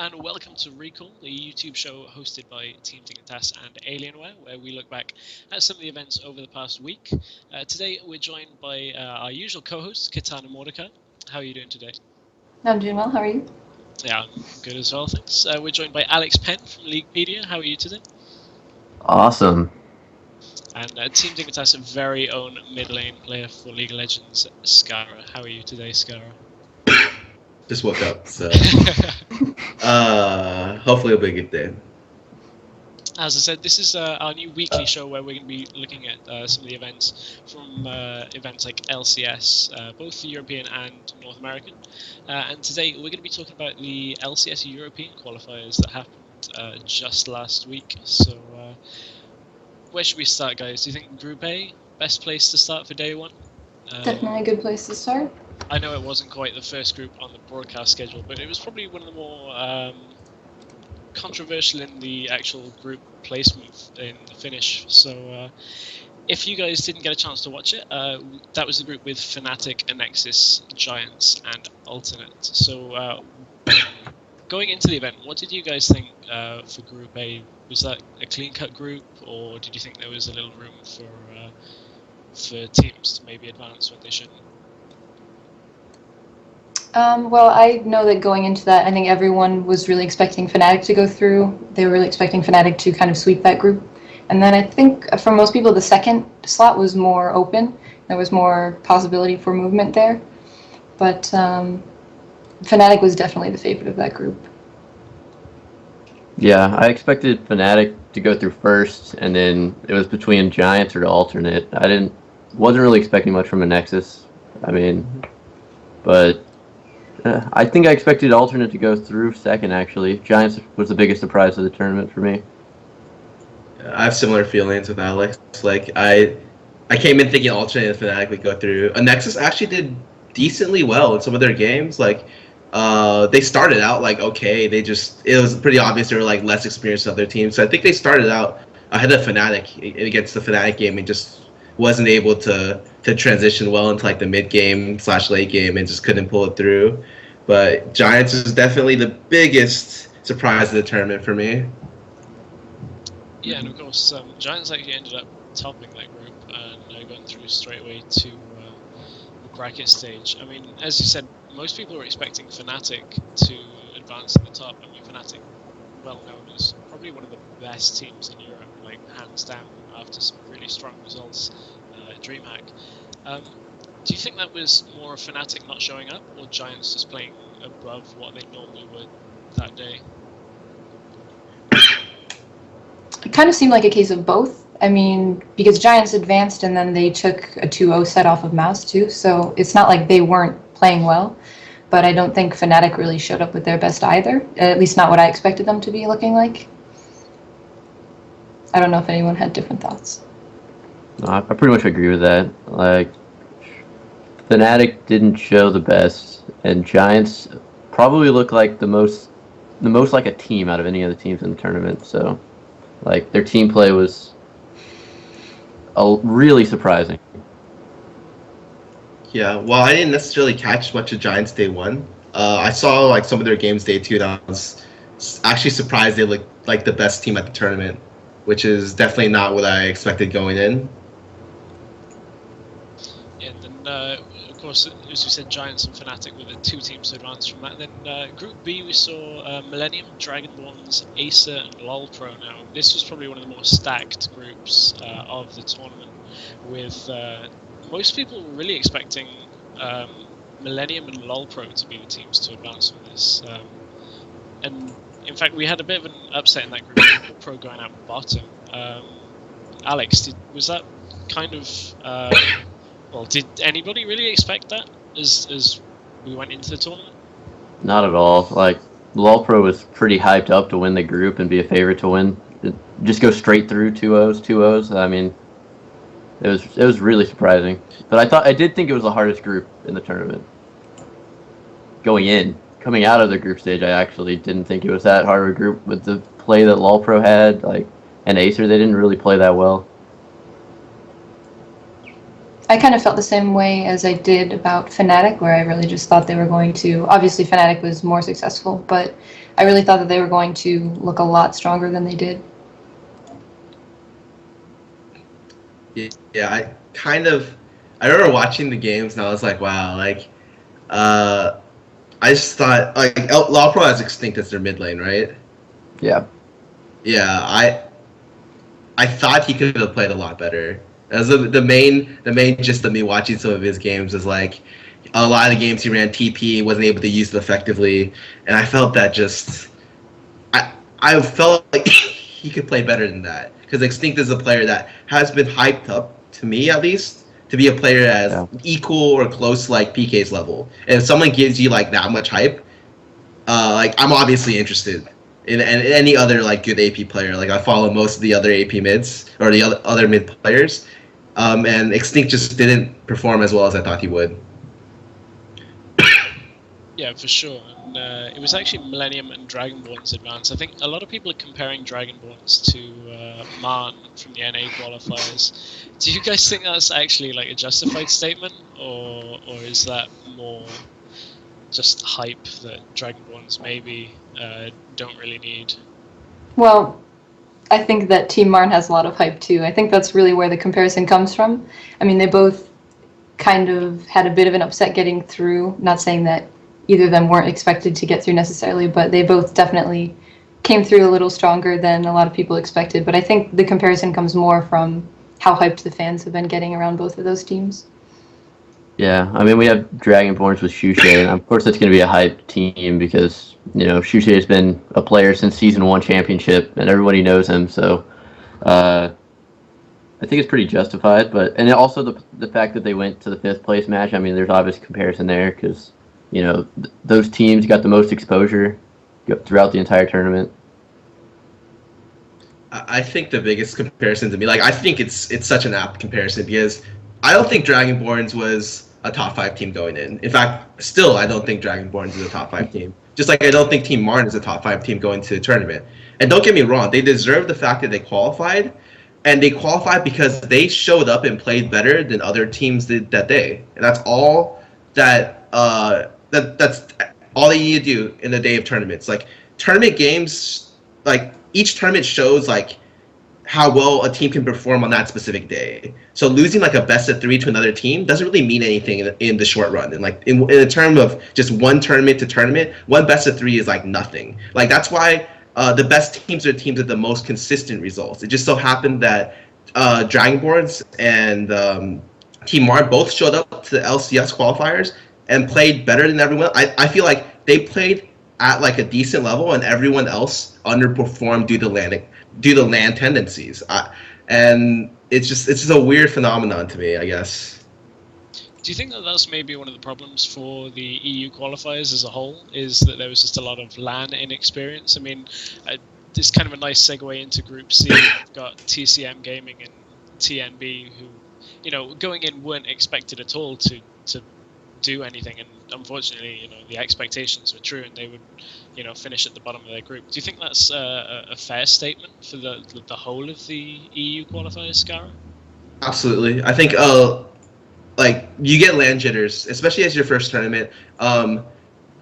and welcome to Recall, the YouTube show hosted by Team Dignitas and Alienware, where we look back at some of the events over the past week. Today we're joined by our usual co-host, KatanaMordecai. How are you doing today? I'm doing well, how are you? Yeah, I'm good as well, thanks. We're joined by Alex Penn from Leaguepedia. How are you today? Awesome. And Team Dignitas' very own mid-lane player for League of Legends, Scarra. How are you today, Scarra? Just woke up, so hopefully it'll be a good day. As I said, this is our new weekly show where we're going to be looking at some of the events from events like LCS, both European and North American. And today we're going to be talking about the LCS European qualifiers that happened just last week. So where should we start, guys? Do you think Group A, best place to start for day one? Definitely a good place to start. I know it wasn't quite the first group on the broadcast schedule, but it was probably one of the more controversial in the actual group placement in the finish. So if you guys didn't get a chance to watch it, that was the group with Fnatic, Nexus, Giants, and Alternate. So going into the event, what did you guys think for Group A? Was that a clean-cut group, or did you think there was a little room for teams to maybe advance when they shouldn't? Well, I know that going into that, I think everyone was really expecting Fnatic to go through. They were really expecting Fnatic to kind of sweep that group. And then I think for most people, the second slot was more open. There was more possibility for movement there. But Fnatic was definitely the favorite of that group. Yeah, I expected Fnatic to go through first, and then it was between Giants or Alternate. Wasn't really expecting much from a Nexus. But I think I expected Alternate to go through second, actually. Giants was the biggest surprise of the tournament for me. I have similar feelings with Alex. Like I came in thinking Alternate and Fnatic would go through. Nexus actually did decently well in some of their games. Like they started out like okay. It was pretty obvious they were like less experienced than other teams. So I think they started out ahead of Fnatic against the Fnatic game and just wasn't able to transition well into like the mid game / late game and just couldn't pull it through. But Giants is definitely the biggest surprise of the tournament for me. Yeah, and of course, Giants actually ended up topping that group and going through straight away to the bracket stage. I mean, as you said, most people were expecting Fnatic to advance to the top. I mean, Fnatic, well known as probably one of the best teams in Europe, like hands down, after some really strong results at DreamHack. Do you think that was more of Fnatic not showing up, or Giants just playing above what they normally would that day? It kind of seemed like a case of both. I mean, because Giants advanced and then they took a 2-0 set off of Mouse too, so it's not like they weren't playing well. But I don't think Fnatic really showed up with their best either, at least not what I expected them to be looking like. I don't know if anyone had different thoughts. No, I pretty much agree with that. Like, Fnatic didn't show the best, and Giants probably looked like the most like a team out of any of the teams in the tournament. So, like, their team play was really surprising. Yeah, well, I didn't necessarily catch much of Giants day one. I saw like some of their games day two, and I was actually surprised they looked like the best team at the tournament, which is definitely not what I expected going in. Yeah, and then of course, as we said, Giants and Fnatic were the two teams to advance from that. Then Group B, we saw Millennium, Dragonborns, Acer, and LOLPro. Now, this was probably one of the more stacked groups of the tournament, with most people really expecting Millennium and LOLPro to be the teams to advance from this. And in fact, we had a bit of an upset in that group, LOLPro going out bottom. Alex, was that kind of... well, did anybody really expect that as we went into the tournament? Not at all. Like, LOLPro was pretty hyped up to win the group and be a favorite to win. Just go straight through 2-0s. I mean, it was really surprising. But I did think it was the hardest group in the tournament. Coming out of the group stage, I actually didn't think it was that hard of a group with the play that LOLPro had, and Acer. They didn't really play that well. I kind of felt the same way as I did about Fnatic, where I really just thought they were going to. Obviously, Fnatic was more successful, but I really thought that they were going to look a lot stronger than they did. Yeah, I remember watching the games and I was like, wow, like, I just thought like Lawpro has Extinct as their mid lane, right? Yeah. Yeah, I thought he could have played a lot better. As the main gist of me watching some of his games is like a lot of the games he ran TP, wasn't able to use it effectively, and I felt that just I felt like he could play better than that because Extinct is a player that has been hyped up to me at least to be a player as equal or close to like PK's level. And if someone gives you like that much hype, like I'm obviously interested in any other like good AP player. Like I follow most of the other AP mids or the other mid players, and Extinct just didn't perform as well as I thought he would. Yeah, for sure. And it was actually Millennium and Dragonborn's advance. I think a lot of people are comparing Dragonborn's to Marn from the NA qualifiers. Do you guys think that's actually like a justified statement, or is that more just hype that Dragonborn's maybe don't really need? Well, I think that Team Marn has a lot of hype too. I think that's really where the comparison comes from. I mean, they both kind of had a bit of an upset getting through. Not saying that either of them weren't expected to get through necessarily, but they both definitely came through a little stronger than a lot of people expected. But I think the comparison comes more from how hyped the fans have been getting around both of those teams. Yeah, I mean, we have Dragonborns with Shuche, and of course that's going to be a hype team because, you know, Shuche has been a player since Season 1 championship, and everybody knows him, so I think it's pretty justified. But and also the fact that they went to the 5th place match, I mean, there's obvious comparison there because, you know, those teams got the most exposure throughout the entire tournament. I think the biggest comparison to me, like I think it's such an apt comparison because I don't think Dragonborns was a top 5 team going in. In fact, still I don't think Dragonborns is a top 5 team. Just like I don't think Team Marn is a top 5 team going to the tournament. And don't get me wrong, they deserve the fact that they qualified, and they qualified because they showed up and played better than other teams did that day. And that's all that that's all they need to do in the day of tournaments. Like tournament games, like each tournament shows like how well a team can perform on that specific day. So losing like a best of 3 to another team doesn't really mean anything in the short run. And like in a term of just one tournament to tournament, one best of 3 is like nothing. Like that's why the best teams are teams with the most consistent results. It just so happened that Dragonborns and Team Marn both showed up to the LCS qualifiers and played better than everyone. I feel like they played at like a decent level and everyone else underperformed due to LAN tendencies. And it's just a weird phenomenon to me, I guess. Do you think that that's maybe one of the problems for the EU qualifiers as a whole, is that there was just a lot of LAN inexperience? I mean, it's kind of a nice segue into Group C. We've got TCM Gaming and TNB, who, you know, going in weren't expected at all to do anything, and unfortunately, you know, the expectations were true, and they would, you know, finish at the bottom of their group. Do you think that's a fair statement for the whole of the EU qualifiers, Scarra? Absolutely. I think like you get LAN jitters, especially as your first tournament.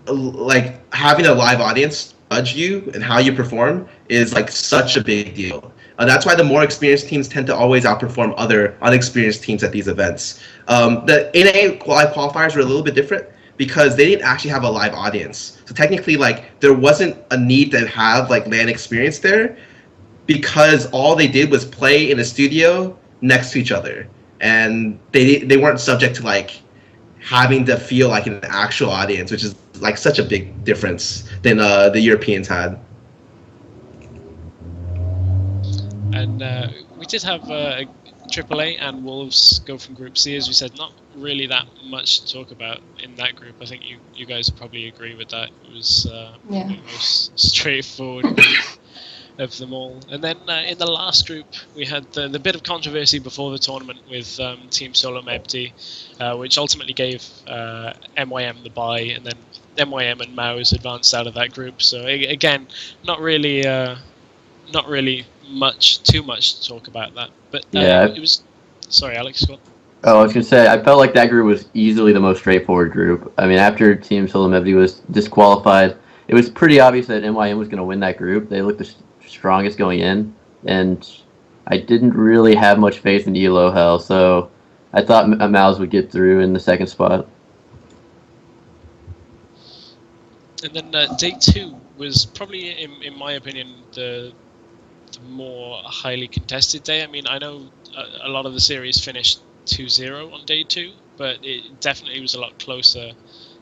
Like having a live audience judge you and how you perform is like such a big deal. That's why the more experienced teams tend to always outperform other unexperienced teams at these events. The NA qualifiers were a little bit different because they didn't actually have a live audience. So technically, like, there wasn't a need to have like LAN experience there because all they did was play in a studio next to each other, and they weren't subject to like having to feel like an actual audience, which is like such a big difference than the Europeans had. And we did have AAA and Wolves go from Group C, as we said. Not really that much to talk about in that group. I think you guys would probably agree with that. It was the most straightforward group of them all. And then in the last group, we had the bit of controversy before the tournament with Team Solo Mebdi, which ultimately gave MYM the bye, and then MYM and Maus advanced out of that group. So again, not really too much to talk about that. But Yeah. it was. Sorry, Alex, go on. Oh, I was gonna say, I felt like that group was easily the most straightforward group. I mean, after Team Solemnity was disqualified, it was pretty obvious that NYM was gonna win that group. They looked the strongest going in, and I didn't really have much faith in ELO Hell, so I thought Mouse would get through in the second spot. And then day 2 was probably, in my opinion, the more highly contested day. I mean, I know a lot of the series finished 2-0 on day 2, but it definitely was a lot closer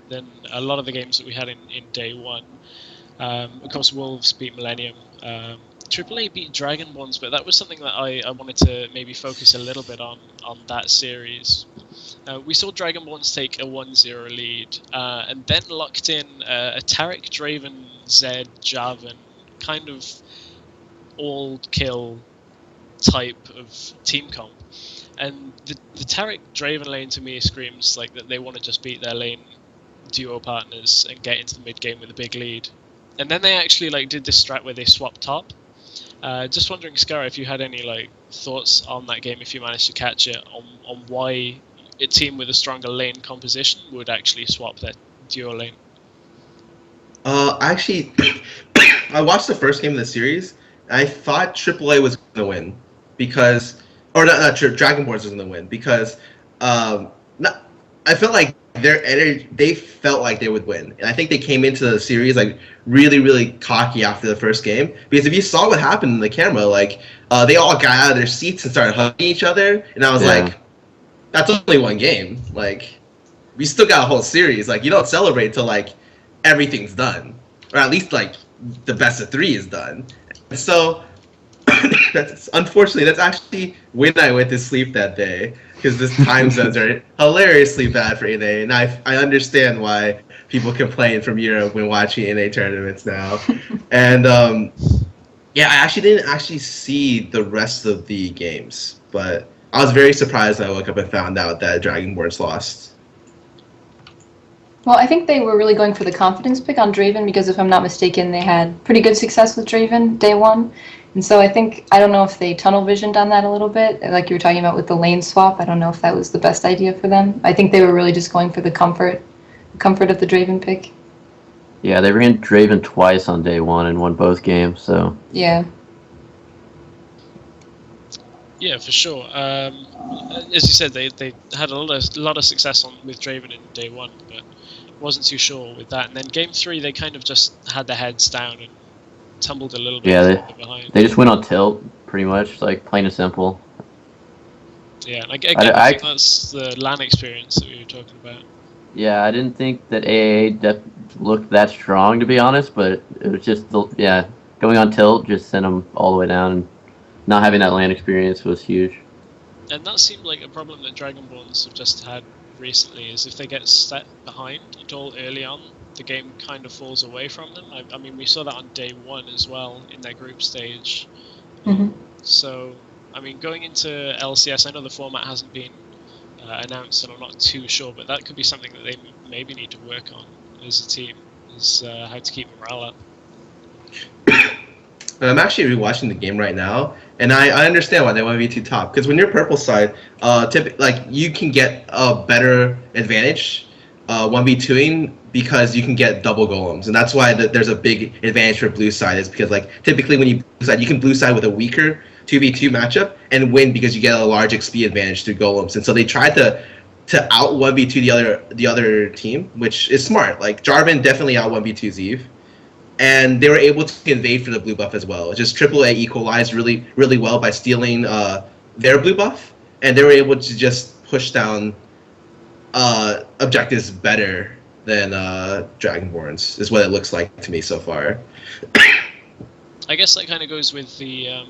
than a lot of the games that we had in day 1. Of course, Wolves beat Millennium. AAA beat Dragonborns, but that was something that I wanted to maybe focus a little bit on that series. We saw Dragonborns take a 1-0 lead, and then locked in a Tarek, Draven, Zed, Jarvan kind of all-kill type of team comp. And the Tarek Draven lane to me screams like that they want to just beat their lane duo partners and get into the mid game with a big lead. And then they actually did this strat where they swapped top. Just wondering, Scarra, if you had any thoughts on that game, if you managed to catch it, on why a team with a stronger lane composition would actually swap their duo lane. Actually, I watched the first game of the series. And I thought AAA was going to win because, or not Dragonborns was going to win because, I felt like they felt like they would win, and I think they came into the series really, really cocky after the first game. Because if you saw what happened in the camera, they all got out of their seats and started hugging each other, and I was like, that's only one game. We still got a whole series. You don't celebrate till everything's done, or at least the best of 3 is done. So unfortunately that's actually when I went to sleep that day, because this time zones are hilariously bad for NA, and I understand why people complain from Europe when watching NA tournaments now. And I actually didn't see the rest of the games, but I was very surprised when I woke up and found out that Dragonborns lost. Well, I think they were really going for the confidence pick on Draven because, if I'm not mistaken, they had pretty good success with Draven day 1. And so I don't know if they tunnel visioned on that a little bit, like you were talking about with the lane swap. I don't know if that was the best idea for them. I think they were really just going for the comfort of the Draven pick. Yeah, they ran Draven twice on day 1 and won both games, so... Yeah. Yeah, for sure. As you said, they had a lot of success with Draven in day 1, but wasn't too sure with that. And then game 3, they kind of just had their heads down and tumbled a little bit behind. They just went on tilt, pretty much, plain and simple. Yeah, and I think that's the LAN experience that we were talking about. Yeah, I didn't think that AAA looked that strong, to be honest, but it was just, going on tilt just sent them all the way down, and not having that LAN experience was huge. And that seemed like a problem that Dragonborns have just had recently, is if they get set behind at all early on, the game kind of falls away from them. I mean, we saw that on day 1 as well in their group stage. Mm-hmm. So, I mean, going into LCS, I know the format hasn't been announced, and I'm not too sure, but that could be something that they maybe need to work on as a team, is how to keep morale up. I'm actually rewatching the game right now, and I understand why they want to be too top. Because when you're purple side, you can get a better advantage 1v2ing because you can get double golems, and that's why there's a big advantage for blue side. Is because typically when you blue side, you can blue side with a weaker 2v2 matchup and win because you get a large XP advantage through golems. And so they tried to out 1v2 the other team, which is smart. Jarvan definitely out 1v2 Eve. And they were able to invade for the blue buff as well. Just AAA equalized really, really well by stealing their blue buff, and they were able to just push down objectives better than Dragonborns, is what it looks like to me so far. I guess that kind of goes with the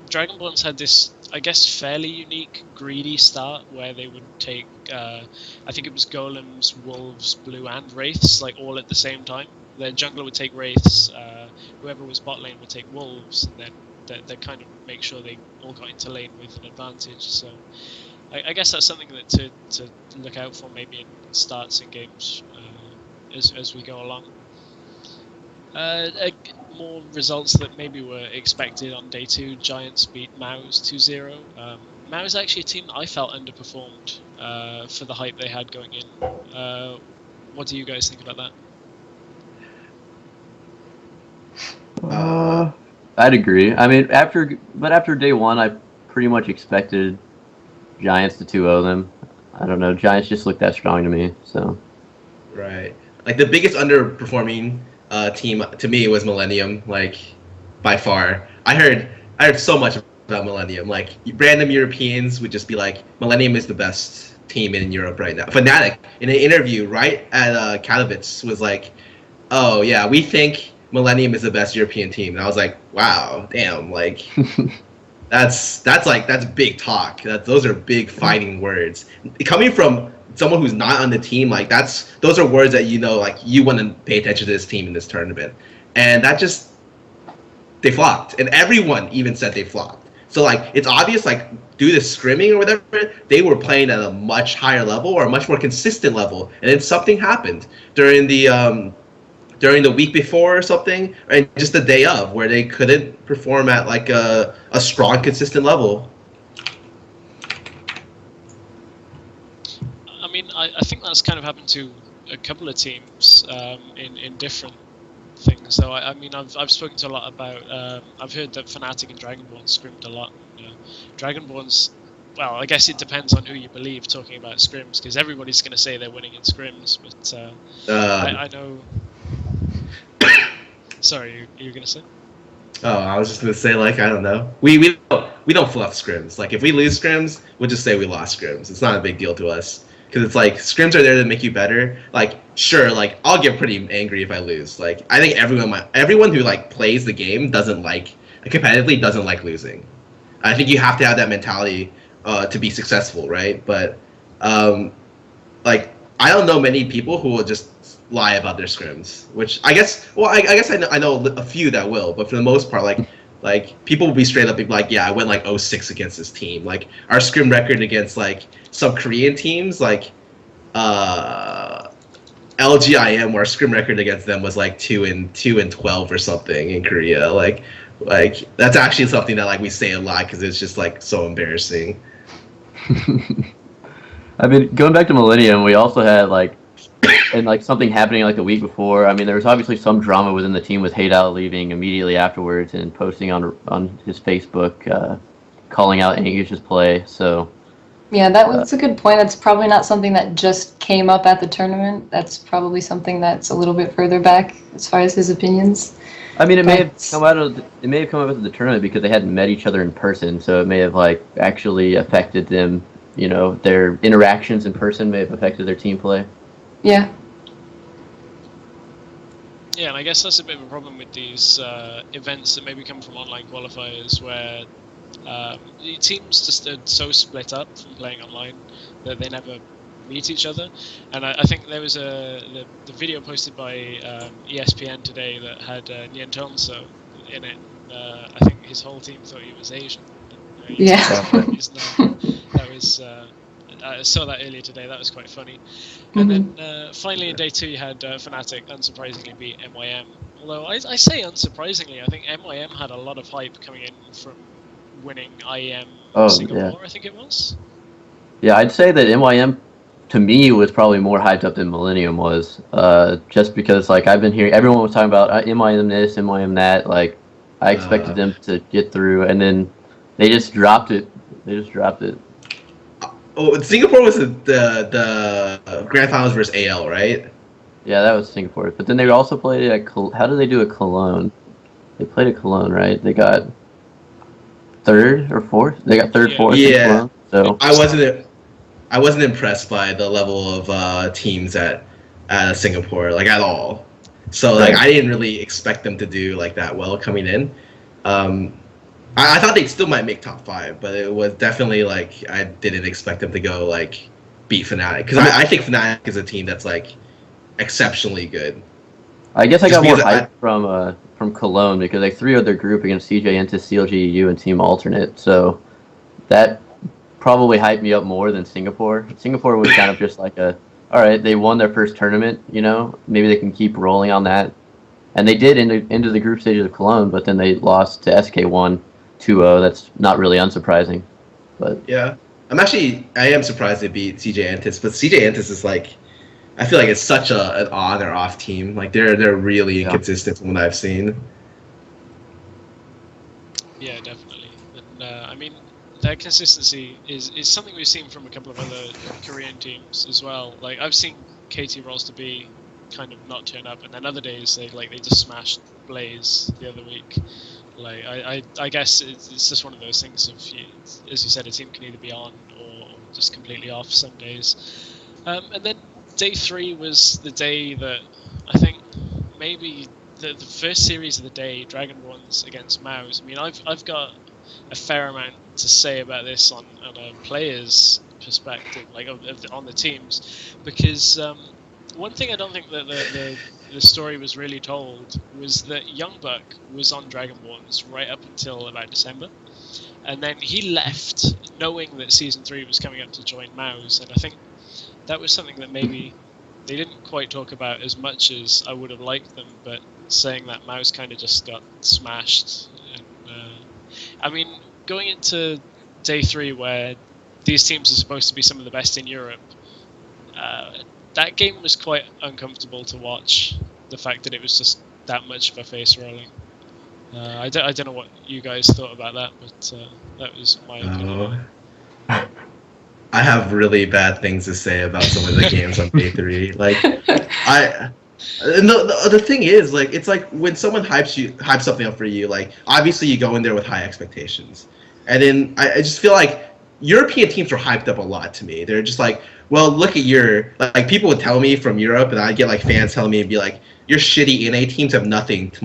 Dragonborns had this, I guess, fairly unique greedy start where they would take, I think it was golems, wolves, blue, and wraiths, all at the same time. Their jungler would take wraiths, whoever was bot lane would take wolves, and then they kind of make sure they all got into lane with an advantage. So I guess that's something that to look out for maybe in starts in games as we go along. More results that maybe were expected on day 2. Giants beat Maus 2-0. Mao is actually a team that I felt underperformed for the hype they had going in. What do you guys think about that? I'd agree. I mean, after day one, I pretty much expected Giants to 2-0 them. I don't know. Giants just looked that strong to me. So. Right. Like the biggest underperforming team to me was Millennium. Like by far. I heard so much about Millennium. Like random Europeans would just be like, Millennium is the best team in Europe right now. Fnatic in an interview right at Katowice was like, oh yeah, we think Millennium is the best European team. And I was like, wow, damn, like that's big talk. Those are big fighting words. Coming from someone who's not on the team, like those are words that like you want to pay attention to this team in this tournament. And that just they flopped. And everyone even said they flopped. So like it's obvious, like due to scrimming or whatever, they were playing at a much higher level or a much more consistent level. And then something happened during the week before or something, and just the day of, where they couldn't perform at like a strong, consistent level. I mean, I think that's kind of happened to a couple of teams in different things. So I mean, I've spoken to a lot about. I've heard that Fnatic and Dragonborn scrimmed a lot. Dragonborn's. Well, I guess it depends on who you believe talking about scrims, because everybody's going to say they're winning in scrims, but I know. Sorry, you were going to say? Oh, I was just going to say, like, I don't know. We don't fluff scrims. Like, if we lose scrims, we'll just say we lost scrims. It's not a big deal to us. Because it's like, scrims are there to make you better. Like, sure, like, I'll get pretty angry if I lose. Like, I think everyone who, like, plays the game competitively doesn't like losing. I think you have to have that mentality to be successful, right? But, like, I don't know many people who will just lie about their scrims, which I guess I know a few that will, but for the most part, like people will be straight up and be like, yeah, I went like 0-6 against this team. Like our scrim record against like some Korean teams, like LGIM, our scrim record against them was like 2-12 or something in Korea. Like that's actually something that like we say a lot because it's just like so embarrassing. I mean, going back to Millennium, we also had like something happening like a week before. I mean, there was obviously some drama within the team with Haydal leaving immediately afterwards and posting on his Facebook, calling out Angus's play. So yeah, that was a good point. That's probably not something that just came up at the tournament. That's probably something that's a little bit further back as far as his opinions. I mean, it may have come out of the tournament because they hadn't met each other in person, so it may have like actually affected them. Their interactions in person may have affected their team play. Yeah. Yeah, and I guess that's a bit of a problem with these events that maybe come from online qualifiers, where the teams just are so split up from playing online that they never meet each other. And I think there was the video posted by ESPN today that had Nientonso in it. I think his whole team thought he was Asian. Yeah. That was. I saw that earlier today. That was quite funny. And then finally in day 2 you had Fnatic unsurprisingly beat MYM. Although I say unsurprisingly, I think MYM had a lot of hype coming in from winning IEM Singapore, yeah. I think it was. Yeah, I'd say that MYM to me was probably more hyped up than Millennium was. Just because like I've been hearing everyone was talking about MYM this, MYM that. Like I expected them to get through, and then they just dropped it. Oh, Singapore was the grand finals versus AL, right? Yeah, that was Singapore. But then they also played at how did they do at Cologne? They played at Cologne, right? They got 3rd or 4th. They got 3rd, 4th. Yeah. So I wasn't impressed by the level of teams at Singapore, like at all. So like I didn't really expect them to do like that well coming in. I thought they still might make top 5, but it was definitely like I didn't expect them to go like beat Fnatic, because I think Fnatic is a team that's like exceptionally good. I guess I got more hype from Cologne because they 3-0 their group against CJ Entus, CLGEU, and Team Alternate. So that probably hyped me up more than Singapore. Singapore was kind of just like all right, they won their first tournament. Maybe they can keep rolling on that, and they did into the group stages of Cologne, but then they lost to SK1. 2-0, that's not really unsurprising. But Yeah, I am surprised they beat CJ Antis, but CJ Antis is like, I feel like it's such an on or off team. Like they're really inconsistent from what I've seen. Yeah, definitely. And I mean, that consistency is something we've seen from a couple of other Korean teams as well. Like I've seen KT Rolls to be kind of not turn up, and then other days they just smashed Blaze the other week. Like I guess it's just one of those things of, as you said, a team can either be on or just completely off some days. And then day 3 was the day that I think maybe the first series of the day, Dragonborns against Maus. I mean, I've got a fair amount to say about this on a player's perspective, like on the teams, because one thing I don't think that the story was really told was that Youngbuck was on Dragonborns right up until about December, and then he left knowing that Season 3 was coming up to join Maus, and I think that was something that maybe they didn't quite talk about as much as I would have liked them, but saying that Maus kind of just got smashed. And, I mean, going into day 3 where these teams are supposed to be some of the best in Europe, that game was quite uncomfortable to watch, the fact that it was just that much of a face rolling. I don't know what you guys thought about that, but that was my opinion. I have really bad things to say about some of the games on day 3. Like, the thing is, like, it's like when someone hypes something up for you, like, obviously you go in there with high expectations. And then I just feel like European teams are hyped up a lot to me. They're just like, well, look at like people would tell me from Europe, and I'd get like fans telling me and be like, your shitty NA teams have nothing to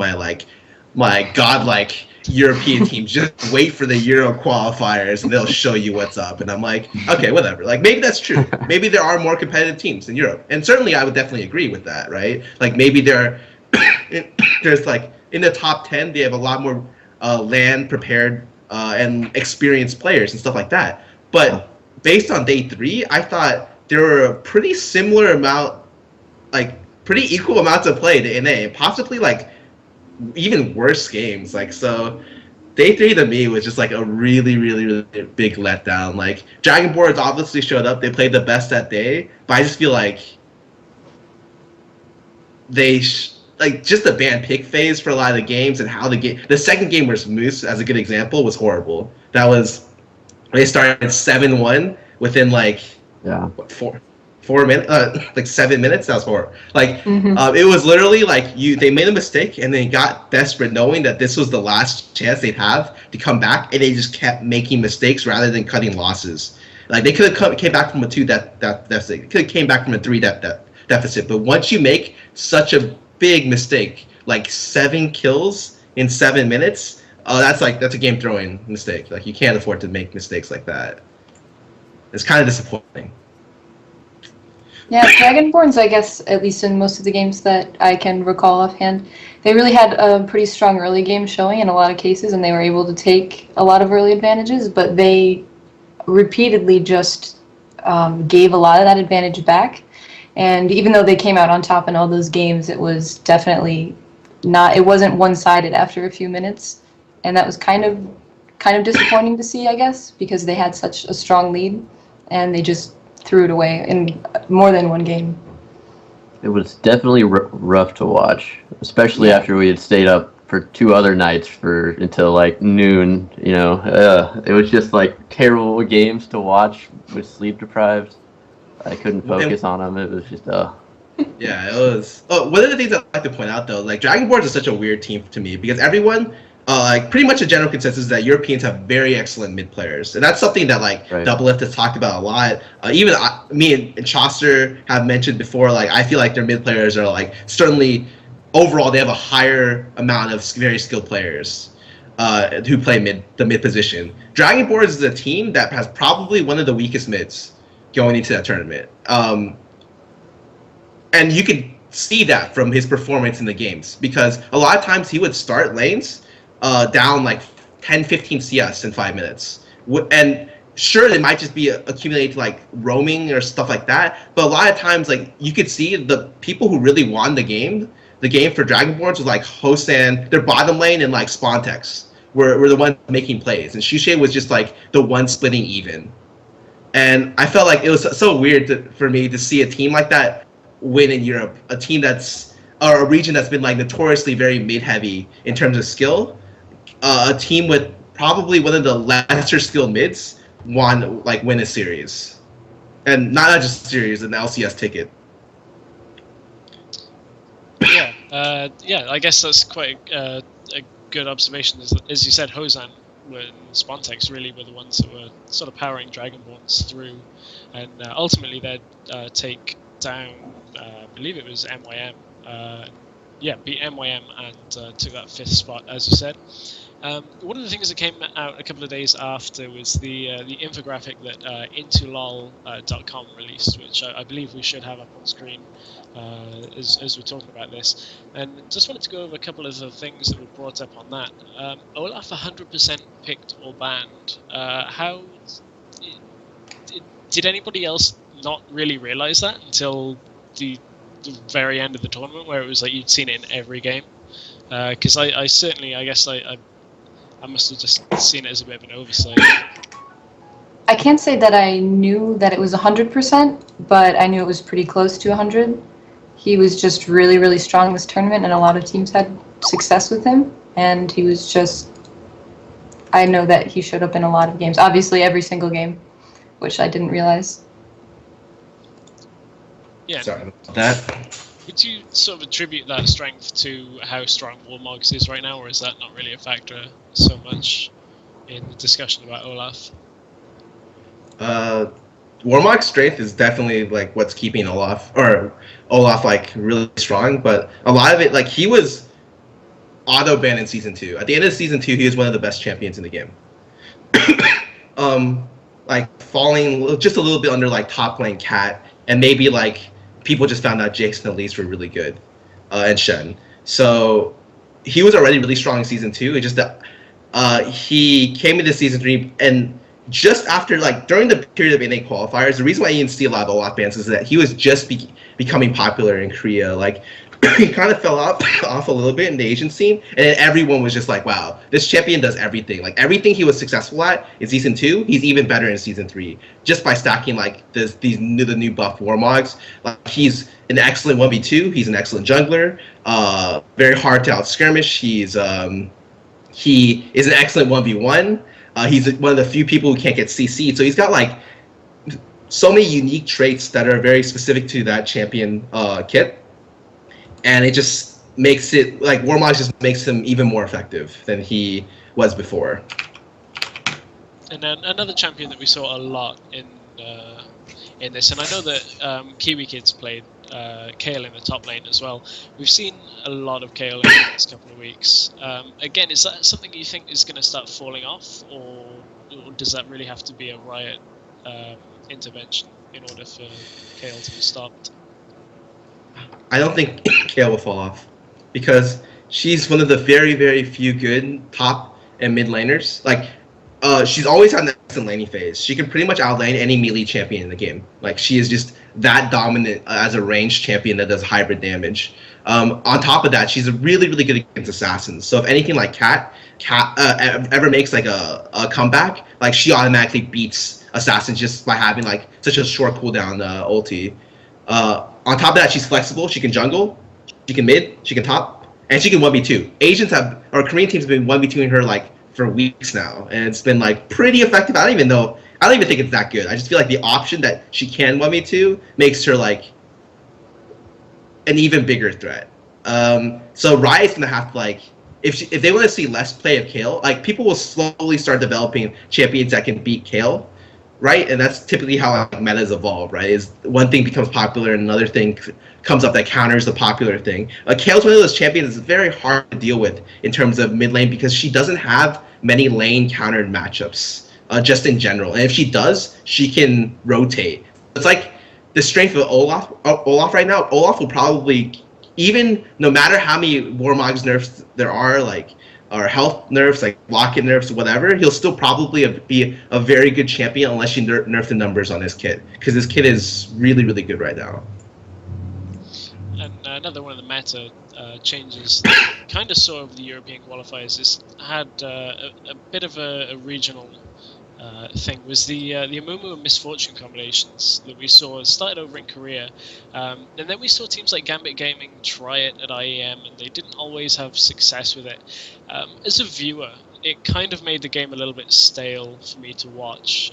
my godlike European teams. Just wait for the Euro qualifiers and they'll show you what's up. And I'm like, okay, whatever. Like, maybe that's true. Maybe there are more competitive teams in Europe. And certainly I would definitely agree with that, right? Like, maybe there's like, in the top 10, they have a lot more LAN prepared and experienced players and stuff like that. But based on day 3, I thought there were a pretty similar amount, like, pretty equal amounts of play to NA, and possibly, like, even worse games. Like, so day 3 to me was just like a really, really, really big letdown. Like, Dragonborns obviously showed up, they played the best that day, but I just feel like they like just the ban pick phase for a lot of the games, and how the second game was Moose as a good example was horrible. That was, they started 7-1 within like what, 4 minutes, like 7 minutes. That was horrible. Like, it was literally like they made a mistake and they got desperate, knowing that this was the last chance they'd have to come back, and they just kept making mistakes rather than cutting losses. Like, they could have came back from a 2 deficit, could have came back from a 3 deficit. But once you make such a big mistake, like 7 kills in 7 minutes, that's a game throwing mistake. Like, you can't afford to make mistakes like that. It's kind of disappointing. Yeah, Dragonborns, I guess, at least in most of the games that I can recall offhand, they really had a pretty strong early game showing in a lot of cases, and they were able to take a lot of early advantages, but they repeatedly just gave a lot of that advantage back. And even though they came out on top in all those games, it was definitely not, it wasn't one-sided after a few minutes. And that was kind of disappointing to see, I guess, because they had such a strong lead, and they just threw it away in more than one game. It was definitely rough to watch, especially after we had stayed up for 2 other nights until like noon. You know, it was just like terrible games to watch. Was sleep deprived. I couldn't focus on them. It was just Yeah, it was. Oh, one of the things I'd like to point out though, like, Dragonborns is such a weird team to me, because everyone, like, pretty much a general consensus is that Europeans have very excellent mid players, and that's something that like Doublelift has talked about a lot. Even me and Chaucer have mentioned before. Like, I feel like their mid players are like, certainly overall they have a higher amount of very skilled players who play the mid position. Dragonborns is a team that has probably one of the weakest mids going into that tournament, and you could see that from his performance in the games, because a lot of times he would start lanes down like 10-15 CS in 5 minutes, and sure, they might just be accumulated like roaming or stuff like that, but a lot of times, like, you could see the people who really won the game for Dragonborns was like Hosan, their bottom lane, and like Spontex were the ones making plays, and Shushei was just like the one splitting even. And I felt like it was so weird for me to see a team like that win in Europe, a team or a region that's been like notoriously very mid-heavy in terms of skill. A team with probably one of the lesser skilled mids win a series, and not just a series, an LCS ticket. Yeah, I guess that's quite a good observation. As you said, Hosan and Spontex really were the ones that were sort of powering Dragonborns through, and ultimately they'd take down, I believe it was MYM. Beat MYM and took that 5th spot, as you said. One of the things that came out a couple of days after was the infographic that intolol.com released, which I believe we should have up on screen as we're talking about this. And just wanted to go over a couple of the things that were brought up on that. Olaf 100% picked or banned. How did anybody else not really realize that until the very end of the tournament, where it was like you'd seen it in every game? Because I certainly, I guess I must have just seen it as a bit of an oversight. I can't say that I knew that it was 100%, but I knew it was pretty close to 100. He was just really, really strong in this tournament, and a lot of teams had success with him. And he was just, I know that he showed up in a lot of games. Obviously, every single game, which I didn't realize. Yeah. Sorry about that. Would you sort of attribute that strength to how strong Warmogs is right now, or is that not really a factor so much in the discussion about Olaf? Warmock's strength is definitely like what's keeping Olaf like really strong, but a lot of it, like, he was auto banned in season 2. At the end of season 2, he was one of the best champions in the game. Like falling just a little bit under like top lane Cat, and maybe like people just found out Jason and Elise were really good, and Shen. So he was already really strong in season 2. It's just that he came into season 3, and just after, like, during the period of NA qualifiers, the reason why you didn't see a lot of Olaf bans is that he was just becoming popular in Korea. Like, he kind of fell off a little bit in the Asian scene, and then everyone was just like, wow, this champion does everything. Like, everything he was successful at in season 2, he's even better in season 3, just by stacking like the new buff Warmogs. Like, he's an excellent 1v2. He's an excellent jungler. Very hard to out skirmish. He is an excellent 1v1. He's one of the few people who can't get CC'd. So he's got like so many unique traits that are very specific to that champion kit. And it just makes it, like, Warmogs just makes him even more effective than he was before. And then another champion that we saw a lot in this, and I know that Kiwi Kids played Kayle in the top lane as well. We've seen a lot of Kayle in the last couple of weeks. Again, is that something you think is going to start falling off, or does that really have to be a Riot intervention in order for Kayle to be stopped? I don't think Kayle will fall off, because she's one of the very, very few good top and mid laners. Like, she's always had an excellent laning phase. She can pretty much outlane any melee champion in the game. Like, she is just that dominant as a ranged champion that does hybrid damage. On top of that, she's really, really good against assassins. So if anything like Cat ever makes like a comeback, like, she automatically beats assassins just by having like such a short cooldown ulti. On top of that, she's flexible. She can jungle, she can mid, she can top, and she can 1v2. Korean teams have been 1v2ing her like for weeks now, and it's been like pretty effective. I don't even think it's that good. I just feel like the option that she can 1v2 makes her like an even bigger threat. So Riot's gonna have to, like, if they want to see less play of Kayle, like, people will slowly start developing champions that can beat Kayle. Right, and that's typically how like, metas evolve. Right, is one thing becomes popular and another thing comes up that counters the popular thing. Kayle's one of those champions that's very hard to deal with in terms of mid lane, because she doesn't have many lane countered matchups just in general. And if she does, she can rotate. It's like the strength of Olaf right now. Olaf will probably, even no matter how many Warmogs nerfs there are, like, or health nerfs, like lock-in nerfs, whatever, he'll still probably be a very good champion unless you nerf the numbers on his kit, because his kit is really, really good right now. and another one of the meta changes kind of saw over the European qualifiers is had a bit of a regional thing was the Amumu and Misfortune combinations that we saw started over in Korea, and then we saw teams like Gambit Gaming try it at IEM, and they didn't always have success with it. As a viewer, it kind of made the game a little bit stale for me to watch.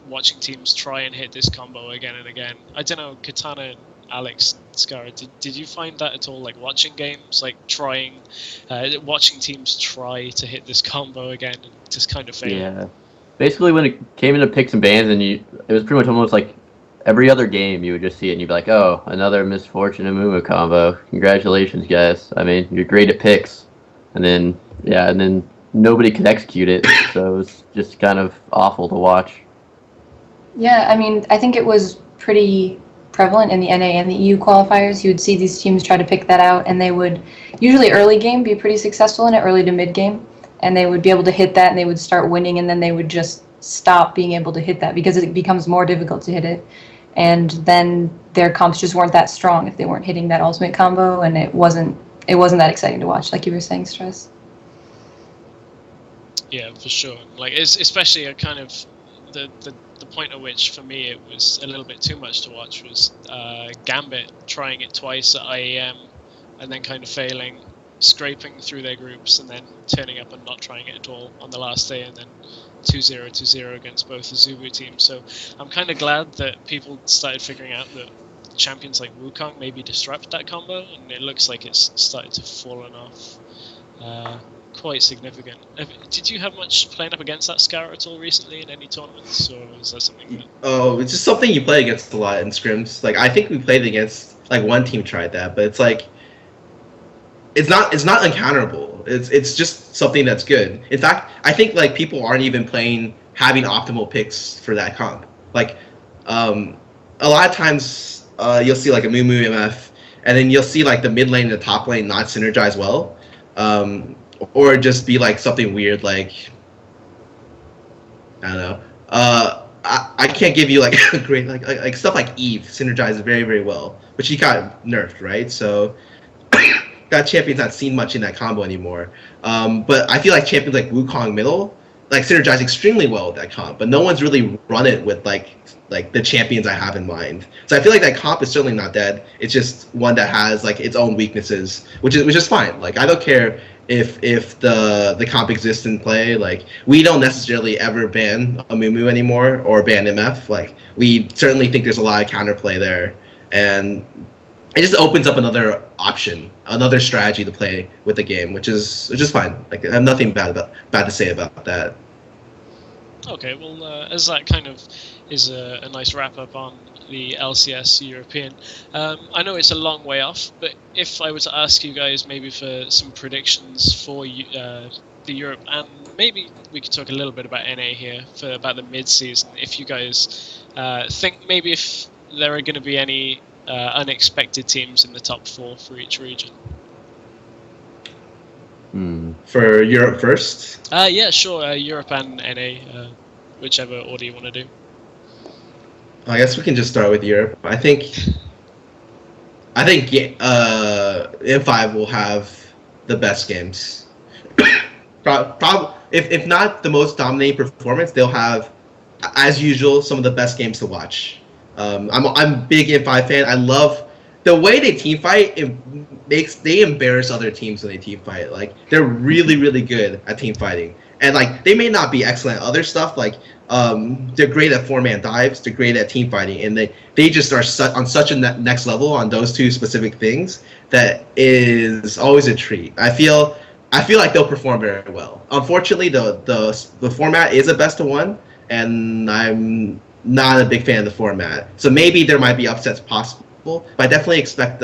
Watching teams try and hit this combo again and again. I don't know, Katana and Alex and Scarra, did you find that at all? Like watching games, like watching teams try to hit this combo again and just kind of fail. Yeah. Basically, when it came into picks and bans, it was pretty much almost like every other game you would just see it and you'd be like, oh, another Misfortune and Mumu combo. Congratulations, guys. I mean, you're great at picks. And then nobody could execute it, so it was just kind of awful to watch. Yeah, I mean, I think it was pretty prevalent in the NA and the EU qualifiers. You would see these teams try to pick that out, and they would usually early game be pretty successful in it, early to mid game, and they would be able to hit that, and they would start winning, and then they would just stop being able to hit that because it becomes more difficult to hit it. And then their comps just weren't that strong if they weren't hitting that ultimate combo, and it wasn't that exciting to watch, like you were saying, Stress. Yeah, for sure. Like, it's especially a kind of the point at which for me it was a little bit too much to watch was Gambit trying it twice at IEM and then kind of failing, scraping through their groups and then turning up and not trying it at all on the last day, and then 2-0 against both the Zubu teams. So I'm kind of glad that people started figuring out that champions like Wukong maybe disrupt that combo, and it looks like it's started to fallen off quite significant. Did you have much playing up against that Scarra at all recently in any tournaments, or is that something that... Oh, it's just something you play against a lot in scrims. Like, I think we played against, like, one team tried that, but it's like, it's not uncounterable. It's just something that's good. In fact, I think, like, people aren't even having optimal picks for that comp. Like, a lot of times, you'll see, like, a Mumu MF, and then you'll see, like, the mid lane and the top lane not synergize well. Or just be like something weird, like, I don't know. I can't give you like a great like stuff like Eve synergizes very, very well, but she got nerfed, right? So that champion's not seen much in that combo anymore. But I feel like champions like Wukong middle like synergize extremely well with that comp, but no one's really run it with like the champions I have in mind. So I feel like that comp is certainly not dead. It's just one that has like its own weaknesses, which is fine. Like, I don't care if the comp exists in play. Like, we don't necessarily ever ban a Mumu anymore or ban MF. Like, we certainly think there's a lot of counterplay there, and it just opens up another option, another strategy to play with the game, which is fine. Like, I have nothing bad to say about that. Okay, well, as that kind of is a nice wrap-up on the LCS European, I know it's a long way off, but if I were to ask you guys maybe for some predictions for the Europe, and maybe we could talk a little bit about NA here, about the mid-season, if you guys think maybe if there are going to be any unexpected teams in the top 4 for each region. For Europe first? Yeah, sure. Europe and NA, whichever order you want to do. I guess we can just start with Europe. I think M5 will have the best games. If not the most dominating performance, they'll have, as usual, some of the best games to watch. I'm a big M5 fan. I love the way they team fight. They embarrass other teams when they team fight. Like, they're really, really good at team fighting, and like, they may not be excellent at other stuff. Like, they're great at 4-man dives. They're great at team fighting, and they just are on such a next level on those two specific things that is always a treat. I feel like they'll perform very well. Unfortunately, the format is a best of 1, and I'm not a big fan of the format. So maybe there might be upsets possible, but I definitely expect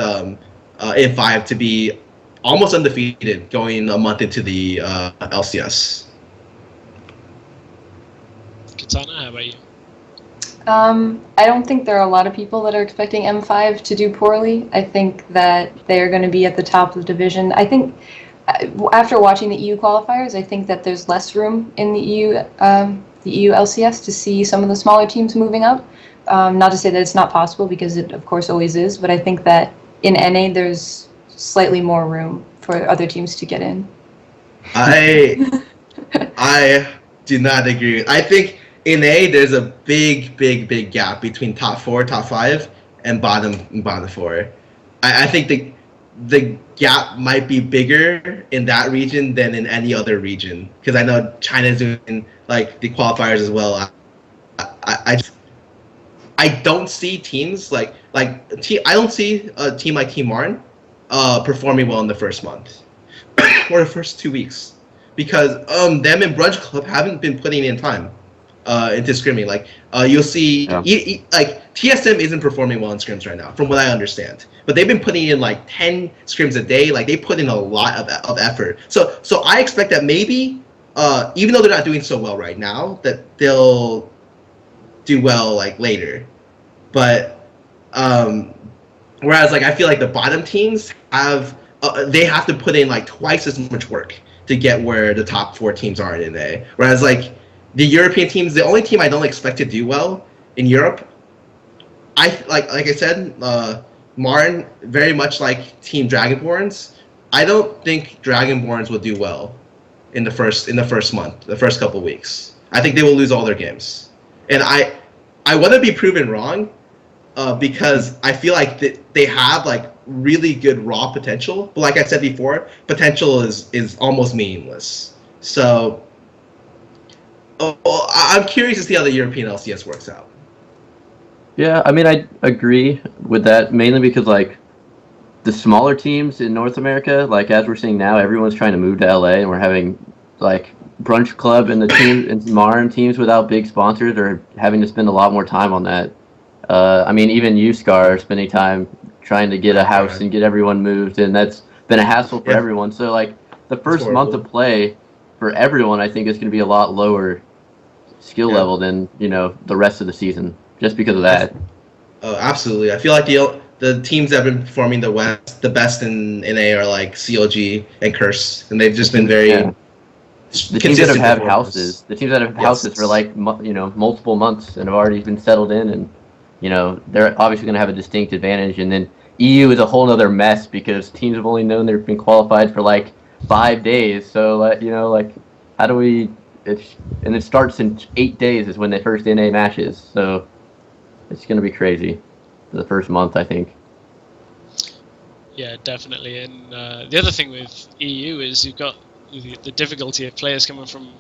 M5 to be almost undefeated going a month into the LCS. Katana, how about you? I don't think there are a lot of people that are expecting M5 to do poorly. I think that they are going to be at the top of the division. I think after watching the EU qualifiers, I think that there's less room in the EU LCS to see some of the smaller teams moving up. Not to say that it's not possible, because it of course always is, but I think that in NA there's slightly more room for other teams to get in. I do not agree. I think in A there's a big gap between top 4, top 5, and bottom 4. I think the gap might be bigger in that region than in any other region, because I know China's doing like the qualifiers as well. I don't see teams I don't see a team like Team Martin performing well in the first month or the first 2 weeks, because them and Brunch Club haven't been putting in time into scrimming. Like you'll see, like TSM isn't performing well in scrims right now, from what I understand. But they've been putting in like 10 scrims a day. Like they put in a lot of effort. So I expect that maybe, even though they're not doing so well right now, that they'll do well like later. But whereas like I feel like the bottom teams have they have to put in like twice as much work to get where the top 4 teams are in A. Whereas like the European teams, the only team I don't expect to do well in Europe, like I said, Martin, very much like Team Dragonborns. I don't think Dragonborns will do well in the first month, the first couple of weeks. I think they will lose all their games, and I want to be proven wrong, because I feel like they have like really good raw potential, but like I said before, potential is almost meaningless. So I'm curious to see how the European LCS works out. Yeah, I mean, I agree with that, mainly because, like, the smaller teams in North America, like, as we're seeing now, everyone's trying to move to LA, and we're having, like, Brunch Club and the team and Marn teams without big sponsors are having to spend a lot more time on that. I mean, even you, Scar, are spending time trying to get a house and get everyone moved, and that's been a hassle for everyone. So, like, the first month of play for everyone, I think, is going to be a lot lower skill level than, you know, the rest of the season, just because of that. Oh, absolutely. I feel like the teams that have been performing the best in NA are like CLG and Curse, and they've just been very the teams that have houses. The teams that have houses for like multiple months and have already been settled in, and you know they're obviously going to have a distinct advantage. And then EU is a whole other mess because teams have only known they've been qualified for like 5 days. So you know, like how do we? And it starts in 8 days is when the first NA matches. So it's going to be crazy for the first month, I think. Yeah, definitely. And the other thing with EU is you've got the difficulty of players coming from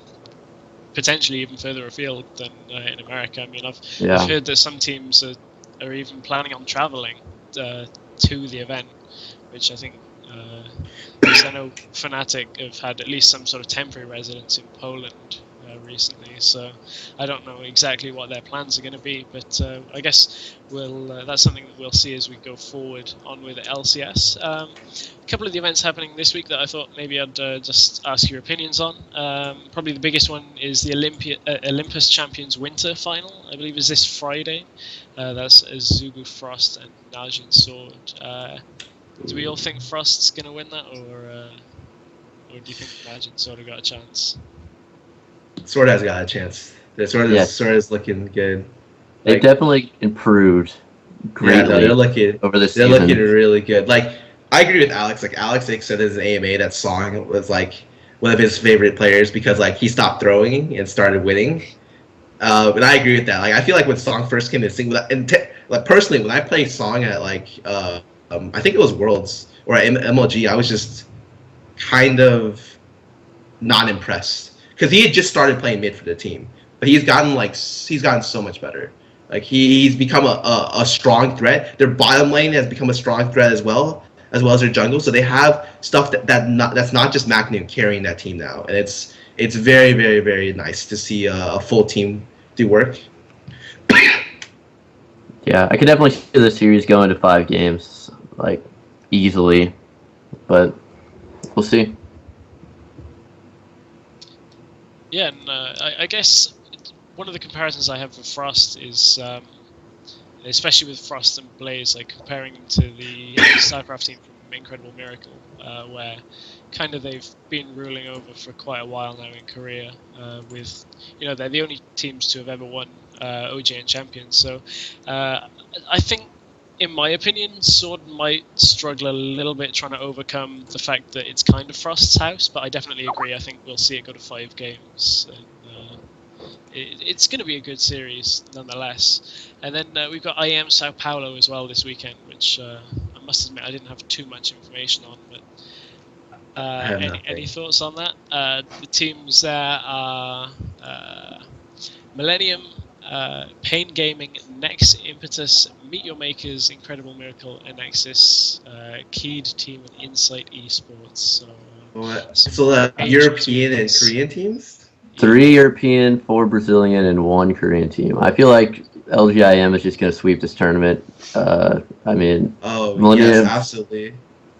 potentially even further afield than in America. I mean, I've heard that some teams are even planning on traveling to the event, which I think, because I know Fnatic have had at least some sort of temporary residence in Poland recently, so I don't know exactly what their plans are going to be, but I guess that's something that we'll see as we go forward on with LCS. A couple of the events happening this week that I thought maybe I'd just ask your opinions on. Probably the biggest one is the Olympus Champions Winter Final, I believe is this Friday. That's Azubu Frost and Najin Sword. Do we all think Frost's going to win that, or do you think Najin Sword have got a chance? Sword has got a chance. The Sword is looking good. They definitely improved greatly over the season. They're looking really good. Like, I agree with Alex. Like, Alex said in his AMA that Song was, like, one of his favorite players because, like, he stopped throwing and started winning. And I agree with that. Like, I feel like when Song first came to sing, like, personally, when I played Song at, like, I think it was Worlds or at MLG, I was just kind of not impressed. Because he had just started playing mid for the team, but he's gotten so much better. Like he's become a strong threat. Their bottom lane has become a strong threat as well as their jungle. So they have stuff that's not just Magnu carrying that team now, and it's very, very, very nice to see a full team do work. Yeah, I could definitely see the series going to 5 games, like easily, but we'll see. Yeah, and I guess one of the comparisons I have with Frost is, especially with Frost and Blaze, like comparing them to the StarCraft team from Incredible Miracle, where kind of they've been ruling over for quite a while now in Korea. With they're the only teams to have ever won OGN Champions. So I think in my opinion, Sword might struggle a little bit trying to overcome the fact that it's kind of Frost's house, but I definitely agree. I think we'll see it go to 5 games. And, it's going to be a good series nonetheless. And then we've got IM Sao Paulo as well this weekend, which I must admit I didn't have too much information on. But any thoughts on that? The teams there are Millennium, Pain Gaming, Nex Impetus, Meet Your Makers, Incredible Miracle, and Nexus, Keyed Team, and Insight Esports. So European and Korean teams? 3 European, 4 Brazilian, and 1 Korean team. I feel like LGIM is just going to sweep this tournament. I mean, yes, absolutely.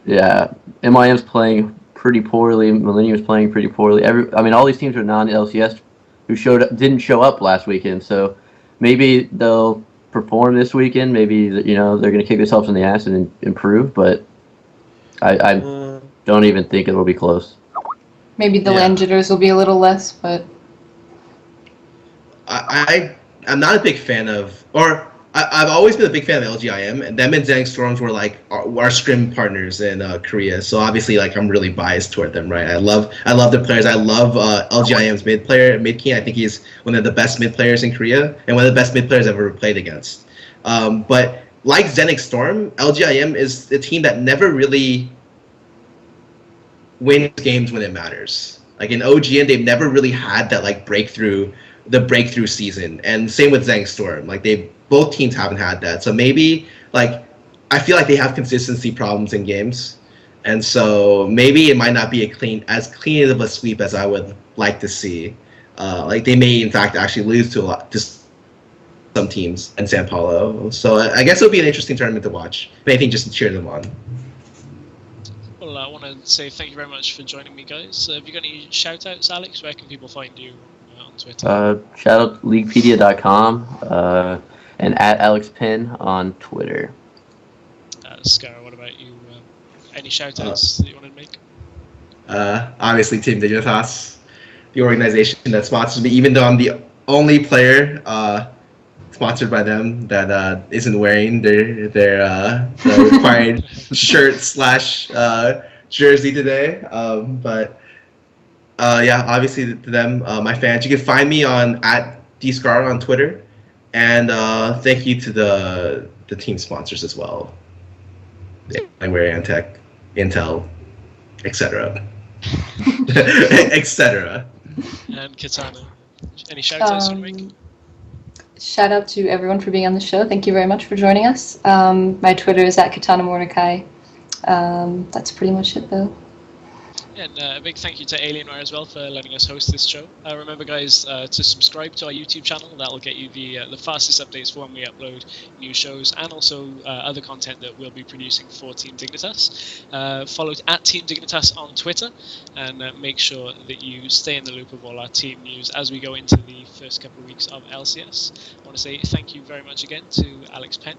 Yeah, MIM's playing pretty poorly. Millennium's playing pretty poorly. All these teams are non-LCS who didn't show up last weekend. So maybe they'll perform this weekend. Maybe they're going to kick themselves in the ass and improve. But I don't even think it'll be close. Maybe the land jitters will be a little less, but I'm not a big fan of, or I've always been a big fan of LGIM, and them and Zhang Storms were like our scrim partners in Korea. So obviously, like, I'm really biased toward them, right? I love the players. I love LGIM's mid king. I think he's one of the best mid players in Korea and one of the best mid players I've ever played against. But like Zenix Storm, LGIM is a team that never really wins games when it matters. Like in OGN, they've never really had that like breakthrough season, and same with Zhang Storm. Like both teams haven't had that. So maybe like I feel like they have consistency problems in games, and so maybe it might not be as clean of a sweep as I would like to see. Like they may in fact actually lose to some teams in Sao Paulo. So I guess it'll be an interesting tournament to watch. If anything, just to cheer them on. Well, I want to say thank you very much for joining me, guys. Have you got any shout-outs, Alex? Where can people find you on Twitter? Shout out leaguepedia.com and at Alex Penn on Twitter. Scarra, what about you? Any shout-outs that you want to make? Obviously, Team Dignitas, the organization that sponsors me, even though I'm the only player sponsored by them that isn't wearing their required shirt / jersey today. But obviously to them, my fans. You can find me on @dscar on Twitter, and thank you to the team sponsors as well. Wear Antec, Intel, etc. etc. And Katana, any shout-outs you want to make? Shout out to everyone for being on the show. Thank you very much for joining us. My Twitter is @KatanaMordecai. That's pretty much it, though. Yeah, and a big thank you to Alienware as well for letting us host this show. Remember, guys, to subscribe to our YouTube channel. That'll get you the fastest updates for when we upload new shows, and also other content that we'll be producing for Team Dignitas. Follow @Team Dignitas on Twitter, and make sure that you stay in the loop of all our team news as we go into the first couple of weeks of LCS. I want to say thank you very much again to Alex Penn,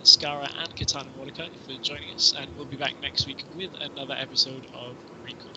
Scarra, and KatanaMordecai for joining us, and we'll be back next week with another episode of Recall.